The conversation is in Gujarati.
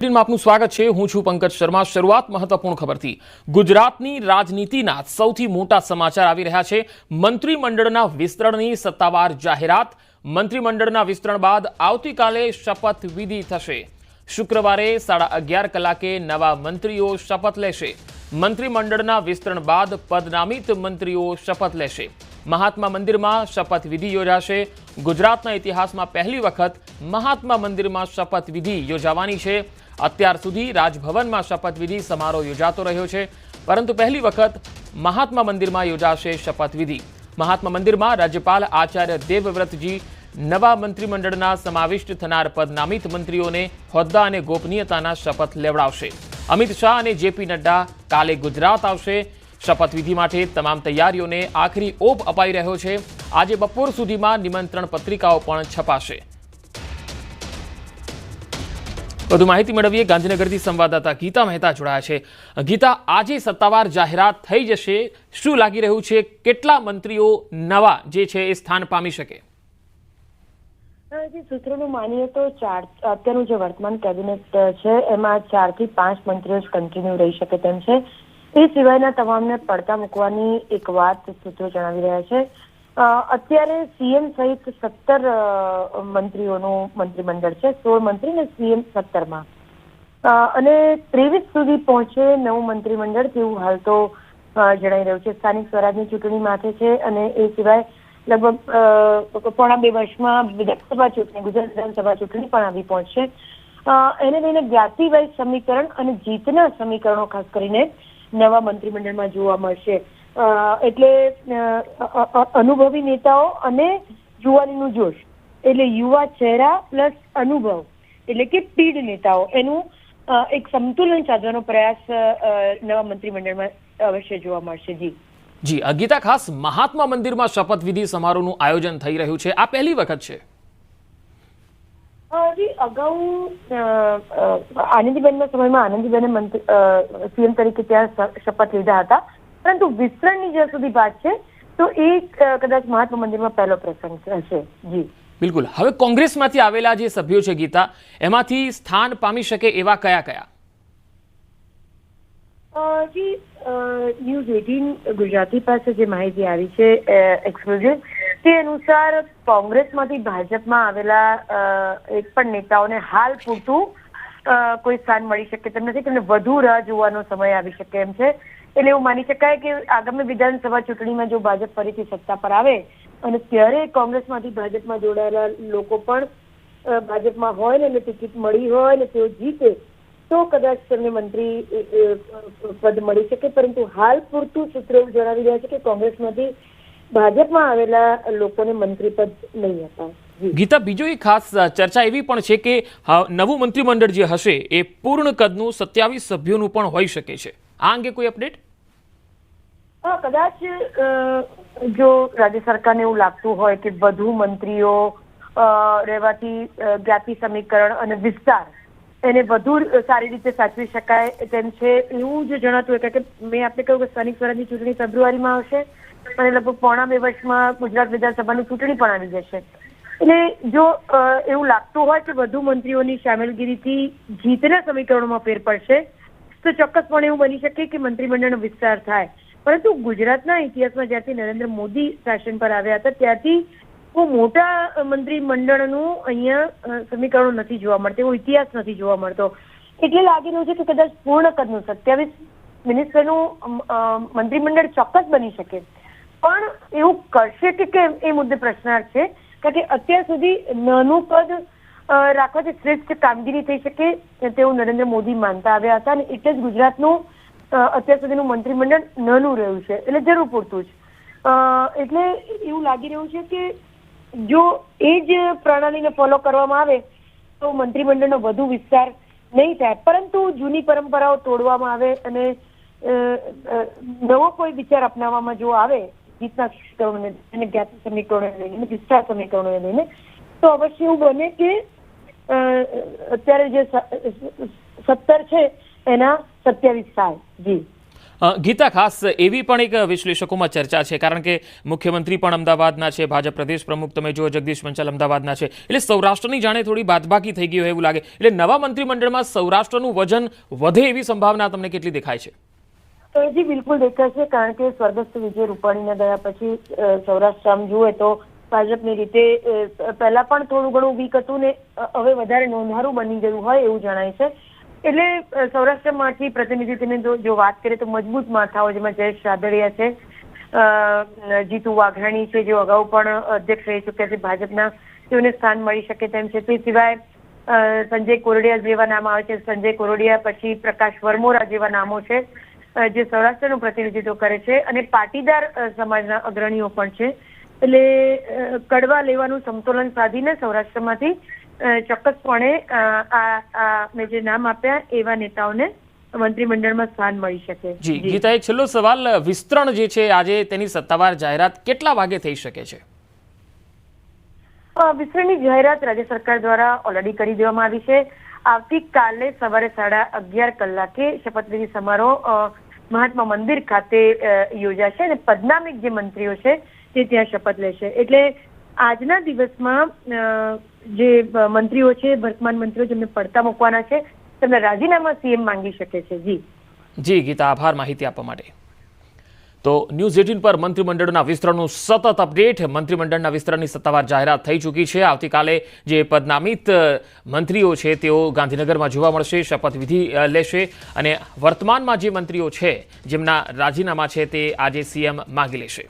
આપનું સ્વાગત છે। હું છું પંકજ શર્મા। શરૂઆત મહત્વપૂર્ણ ખબરથી। ગુજરાતની રાજનીતિના સૌથી મોટા સમાચાર આવી રહ્યા છે। મંત્રીમંડળના વિસ્તરણની સત્તાવાર જાહેરાત। મંત્રીમંડળના વિસ્તરણ બાદ આવતીકાલે શપથવિધિ થશે। શુક્રવારે 11:30 કલાકે નવા મંત્રીઓ શપથ લેશે। મંત્રીમંડળના વિસ્તરણ બાદ પદનામિત મંત્રીઓ શપથ લેશે। મહાત્મા મંદિરમાં શપથવિધિ યોજાશે। ગુજરાતના ઇતિહાસમાં પહેલી વખત મહાત્મા મંદિરમાં શપથવિધિ યોજાવાની છે। અત્યાર સુધી રાજભવનમાં શપથવિધિ સમારોહ યોજાતો રહ્યો છે, પરંતુ પહેલી વખત મહાત્મા મંદિરમાં યોજાશે શપથવિધિ। મહાત્મા મંદિરમાં રાજ્યપાલ આચાર્ય દેવવ્રતજી નવા મંત્રીમંડળના સમાવિષ્ટ થનાર પદનામિત મંત્રીઓને હોદ્દા અને ગોપનીયતાના શપથ લેવડાવશે। અમિત શાહ અને જેપી નડ્ડા કાલે ગુજરાત આવશે। શપથવિધિ માટે તમામ તૈયારીઓને આખરી ઓપ અપાઈ રહ્યો છે। આજે બપોર સુધીમાં નિમંત્રણ પત્રિકાઓ પણ છપાશે। વધુ માહિતી મેળવીએ। ગાંધીનગરથી સંવાદદાતા ગીતા મહેતા જોડાયા છે। ગીતા, આજે સત્તાવાર જાહેરાત થઈ જશે, શું લાગી રહ્યું છે? કેટલા મંત્રીઓ નવા જે છે એ સ્થાન પામી શકે? સૂત્રોનું માનીએ તો અત્યારનું જે વર્તમાન કેબિનેટ છે એમાં 4 થી 5 મંત્રીઓ જ કન્ટિન્યુ રહી શકે તેમ છે। એ સિવાયના તમામને પડતા મૂકવાની એક વાત સૂત્રો જણાવી રહ્યા છે। અત્યારે સીએમ સહિત 17 મંત્રીઓનું મંત્રીમંડળ છે। 16 મંત્રી ને સીએમ 17માં, અને 23 સુધી પહોંચે નવું મંત્રીમંડળ તેવું હાલ તો જણાઈ રહ્યું છે। સ્થાનિક સ્વરાજની ચૂંટણી માથે છે, અને એ સિવાય લગભગ પોણા 2 વર્ષમાં વિધાનસભા ચૂંટણી, ગુજરાત વિધાનસભા ચૂંટણી પણ આવી પહોંચશે। એને લઈને જ્ઞાતિવાઇઝ સમીકરણ અને જીતના સમીકરણો ખાસ કરીને નવા મંત્રીમંડળમાં જોવા મળશે। એટલે અનુભવી નેતાઓ અને જુવાનીનું જોશ, એટલે યુવા ચહેરા પ્લસ અનુભવ, એટલે કે પીઢ નેતાઓ, એનું એક સંતુલન સાધવાનો પ્રયાસ નવા મંત્રીમંડળમાં અવશ્ય જોવા મળશે। જી ગીતા, ખાસ મહાત્મા મંદિરમાં શપથવિધિ સમારોહનું આયોજન થઈ રહ્યું છે, આ પહેલી વખત છે? અગાઉ આનંદીબેનના સમયમાં આનંદીબેને સીએમ તરીકે ત્યાં શપથ લીધા હતા, પરંતુ વિસ્તરણની જ્યાં સુધી વાત છે તો એ કદાચ મહાત્મા મંદિરમાં પહેલો પ્રસંગ હશે। બિલકુલ। હવે કોંગ્રેસમાંથી આવેલા જે સભ્યો છે ગીતા, એમાંથી સ્થાન પામી શકે એવા કયા કયા? ન્યૂઝ 18 ગુજરાતી પાસે જે માહિતી આવી છે એક્સક્લુઝિવ, તે અનુસાર કોંગ્રેસમાંથી ભાજપમાં આવેલા એક પણ નેતાઓને હાલ પૂરતું કોઈ સ્થાન મળી શકે તેમ નથી। તેમને વધુ રાહ જોવાનો સમય આવી શકે એમ છે। એટલે એવું માની શકાય કે આગામી વિધાનસભા ચૂંટણીમાં જો ભાજપ ફરીથી સત્તા પર આવે અને ત્યારે કોંગ્રેસમાંથી ભાજપમાં જોડાયેલા લોકો પણ ભાજપમાં હોય ને એટલે ટિકિટ મળી હોય ને તેઓ જીતે તો કદાચ તેમને મંત્રી પદ મળી શકે, પરંતુ હાલ પૂરતું સૂત્રો એવું જણાવી રહ્યા છે કે કોંગ્રેસમાંથી ભાજપમાં આવેલા લોકોને મંત્રી પદ નહીં અપાય। ગીતા, બીજો એક ખાસ ચર્ચા એવી પણ છે કે નવું મંત્રીમંડળ જે હશે એ પૂર્ણ કદનું 27 સભ્યોનું પણ હોઈ શકે છે। આ અંગે કોઈ અપડેટ? કદાચ જો રાજ્ય સરકારને એવું લાગતું હોય કે વધુ મંત્રીઓ રહેવાથી જ્ઞાતિ સમીકરણ અને વિસ્તાર એને વધુ સારી રીતે સાચવી શકાય તેમ છે, એવું જો જણાતું હોય, કે મેં આપણે કહ્યું કે સ્થાનિક સ્વરાજની ચૂંટણી ફેબ્રુઆરીમાં આવશે અને લગભગ પોણા 2 વર્ષમાં ગુજરાત વિધાનસભાની ચૂંટણી પણ આવી જશે। એટલે જો એવું લાગતું હોય કે વધુ મંત્રીઓની સામેલગીરીથી જીતના સમીકરણોમાં ફેર પડશે તો ચોક્કસપણે એવું બની શકે કે મંત્રીમંડળનો વિસ્તાર થાય। પરંતુ ગુજરાતના ઇતિહાસમાં જ્યારથી નરેન્દ્ર મોદી શાસન પર આવ્યા હતા ત્યારથી બહુ મોટા મંત્રીમંડળનું અહીંયા સમીકરણો નથી જોવા મળતા, એવો ઇતિહાસ નથી જોવા મળતો। એટલે લાગી રહ્યું છે કે કદાચ પૂર્ણ કદનું 27 મિનિસ્ટરનું મંત્રીમંડળ ચોક્કસ બની શકે, પણ એવું કરશે કે કેમ એ મુદ્દે પ્રશ્નાર્થ છે। કારણ કે અત્યાર સુધી નાનું પદ રાખવાથી શ્રેષ્ઠ કામગીરી થઈ શકે તેવું નરેન્દ્ર મોદી માનતા આવ્યા હતા, અને એટલે જ ગુજરાતનું અત્યાર સુધીનું મંત્રીમંડળ નાનું રહ્યું છે, એટલે જરૂર પૂરતું જ। એટલે એવું લાગી રહ્યું છે કે જો એ જ પ્રણાલીને ફોલો કરવામાં આવે તો મંત્રીમંડળનો વધુ વિસ્તાર નહીં થાય, પરંતુ જૂની પરંપરાઓ તોડવામાં આવે અને નવો કોઈ વિચાર અપનાવવામાં જો આવે જીતના સમીકરણોને અને જ્ઞાતિ સમીકરણોને લઈને, વિસ્તાર સમીકરણોને લઈને, તો અવશ્ય એવું બને કે અત્યારે જે 17 છે એના 27 થાય। ગીતા, ખાસ એવી પણ એક વિશ્લેષકોમાં ચર્ચા છે, કારણ કે મુખ્યમંત્રી પણ અમદાવાદના છે, ભાજપ પ્રદેશ પ્રમુખ તમે જુઓ જગદીશ પંચાલ અમદાવાદના છે, એટલે સૌરાષ્ટ્રની જાણે થોડી બાદબાકી થઈ ગઈ હોય એવું લાગે. એટલે નવા મંત્રીમંડળમાં સૌરાષ્ટ્રનું વજન વધે એવી સંભાવના તમને કેટલી દેખાય છે? જી બિલકુલ દેખાય છે, કારણ કે સ્વર્ગસ્થ વિજય રૂપાણીના ગયા પછી સૌરાષ્ટ્ર આમ જુએ તો ભાજપની રીતે પહેલા પણ થોડું ઘણું વીક હતું ને હવે વધારે નોંધારું બની ગયું હોય એવું જણાય છે. એટલે સૌરાષ્ટ્રમાંથી પ્રતિનિધિત્વની જો વાત કરીએ તો મજબૂત માથાઓ, જેમાં જયેશ રાદડિયા છે, જીતુ વાઘાણી છે, જેઓ અગાઉ પણ અધ્યક્ષ રહી ચૂક્યા છે ભાજપના, તેઓને સ્થાન મળી શકે તેમ છે. તે સિવાય સંજય કોરડિયા જેવા નામ આવે છે. સંજય કોરડિયા પછી પ્રકાશ વરમોરા જેવા નામો છે જે સૌરાષ્ટ્રનું પ્રતિનિધિત્વ કરે છે, અને પાટીદાર સમાજના અગ્રણીઓ પણ છે. એટલે કડવા લેવાનું સમતોલન સાધીને સૌરાષ્ટ્રમાંથી ચોક્કસપણે મેં જે નામ આપ્યા એવા નેતાઓને મંત્રીમંડળમાં સ્થાન મળી શકે. જી ગીતા, એક છેલ્લો સવાલ, વિસ્તરણ જે છે આજે તેની સત્તાવાર જાહેરાત કેટલા વાગે થઈ શકે છે? વિસ્તરણની જાહેરાત રાજ્ય સરકાર દ્વારા ઓલરેડી કરી દેવામાં આવી છે. આવતીકાલે સવારે 11:30 કલાકે શપથવિધિ સમારોહ મહાત્મા મંદિર ખાતે યોજાશે અને પદ્નામિક જે મંત્રીઓ છે તે ત્યાં શપથ લેશે. એટલે આજના દિવસમાં જે મંત્રીઓ છે, વર્તમાન મંત્રીઓ જેમને પડતા મૂકવાના છે, તેમને રાજીનામા સીએમ માંગી શકે છે. જી ગીતા, આભાર માહિતી આપવા માટે. તો ન્યૂઝ 18 પર મંત્રીમંડળના વિસ્તરણનું સતત અપડેટ. મંત્રીમંડળના વિસ્તરણની સત્તાવાર જાહેરાત થઈ ચૂકી છે. આવતીકાલે જે પદનામિત મંત્રીઓ છે તેઓ ગાંધીનગરમાં જોવા મળશે, શપથવિધિ લેશે, અને વર્તમાનમાં જે મંત્રીઓ છે જેમના રાજીનામા છે તે આજે સીએમ માંગી લેશે.